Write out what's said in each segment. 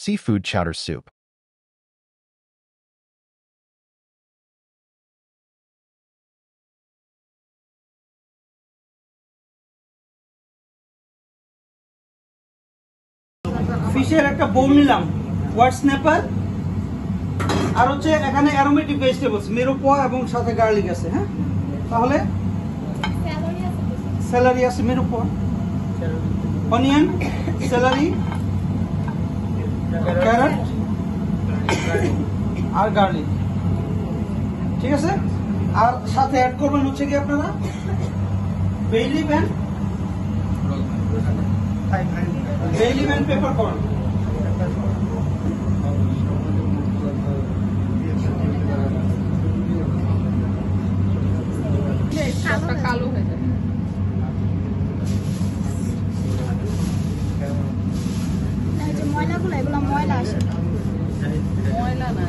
Seafood chowder soup. ফিশের একটা বোল নিলাম, white snapper, আর হচ্ছে এখানে অ্যারোমেটিক ভেজিটেবলস, মিরুপোয়া এবং সাথে গার্লিক আছে। হ্যাঁ, তাহলে স্যালারি আছে, মিরুপোয়া, অনিয়ন, স্যালারি, ক্যারট আর গার্লিক। ঠিক আছে, আর সাথে অ্যাড করবেন হচ্ছে কি আপনারা বে লিভ এন্ড পেপার কর্ন। কালো হয়ে যাবে। ময়লাগুলো এগুলো ময়লা আসে, ময়লা না,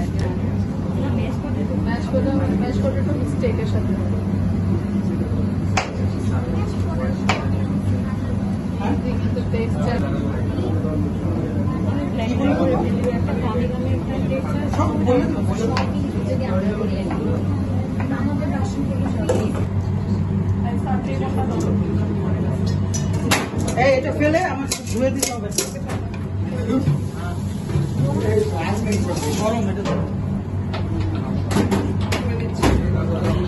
ম্যাশ পটেটো স্টেকের সাথে। এটা ফেলে আমাকে ধুয়ে দিতে হবে। গরম এটা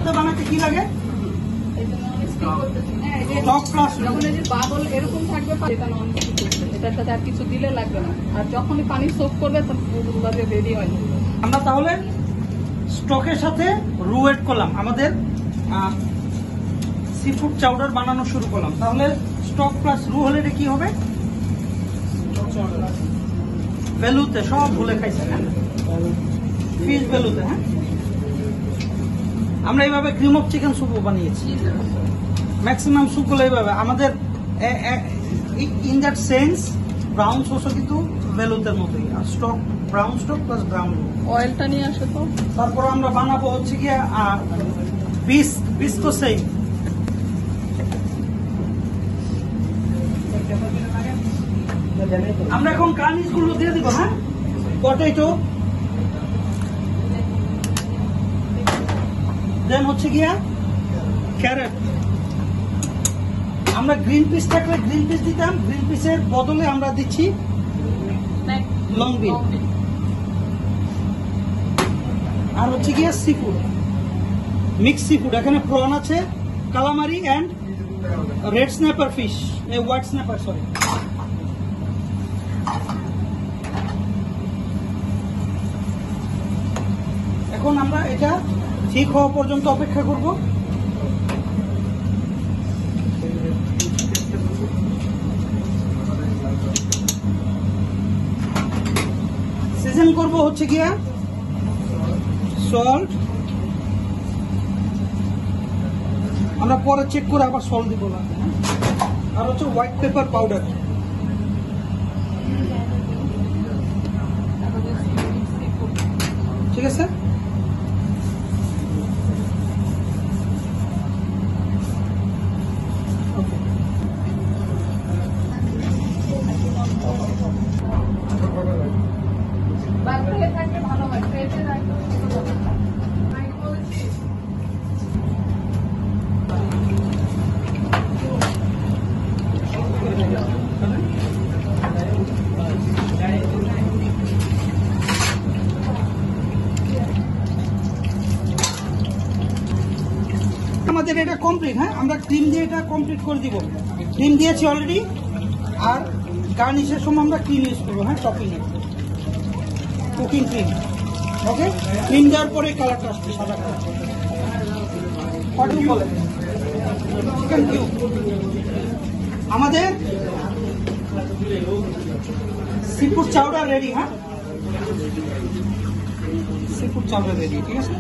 তো বানাতে কি লাগে? বাবল এরকম থাকবে, এটার সাথে আর কিছু দিলে লাগবে না। আর যখনই পানি সোক করবে তখন রেডি হয়। আমরা তাহলে স্টকের সাথে রু এড করলাম, আমাদের সিফুড চাউডার বানানো শুরু করলাম। তাহলে স্টক প্লাস রু হলে এটা কি হবে? বেলুতে সব ভুলে খাইছে, হ্যাঁ, ফিশ বেলুতে। হ্যাঁ, আমরা এইভাবে ক্রিম অফ চিকেন স্যুপও বানিয়েছি। ম্যাক্সিমাম স্যুপগুলো এইভাবে আমাদের ইন দ্যাট সেন্স ব্রাউন সসও কিন্তু বেলুতের মতোই, আর stock brown stock plus brown. অয়েলটা নিয়ে আসো তো। তারপর আমরা বানাবো হচ্ছে গিয়ে বিস তো সেই আমরা এখন গার্নিশ গুলো দিয়ে দিব। হ্যাঁ, পটেটো, দেন হচ্ছে গিয়া ক্যারট। আমরা গ্রিন পিস থাকলে গ্রিন পিস দিতাম, গ্রিন পিসের বদলে আমরা দিচ্ছি লং বিন। আর হচ্ছে গিয়া সিফুড, মিক্স সিফুড, এখানে প্রন আছে, calamari and red snapper fish, white snapper, sorry. এখন আমরা এটা ঠিক হওয়া পর্যন্ত অপেক্ষা করব। সিজন করব হচ্ছে গিয়া সল্ট, আমরা পরে চেক করে আবার সল্ট দিব না। আর হচ্ছে হোয়াইট পেপার পাউডার। ঠিক আছে, ভালো হয়। আমাদের এটা কমপ্লিট। হ্যাঁ, আমরা ক্রিম দিয়ে এটা কমপ্লিট করে দিব। ক্রিম দিয়েছি অলরেডি, আর গার্নিশের সময় আমরা ক্রিম ইউজ করবো। হ্যাঁ, টপিং এ কুকিং ক্রিম। ওকে, ক্রিম দেওয়ার পরে কালারটা আসবে সাদা কালার। বলে চিকেন কিউব আমাদের সিফুড চাউডার রেডি। হ্যাঁ, সিফুড চাউডার রেডি। ঠিক আছে।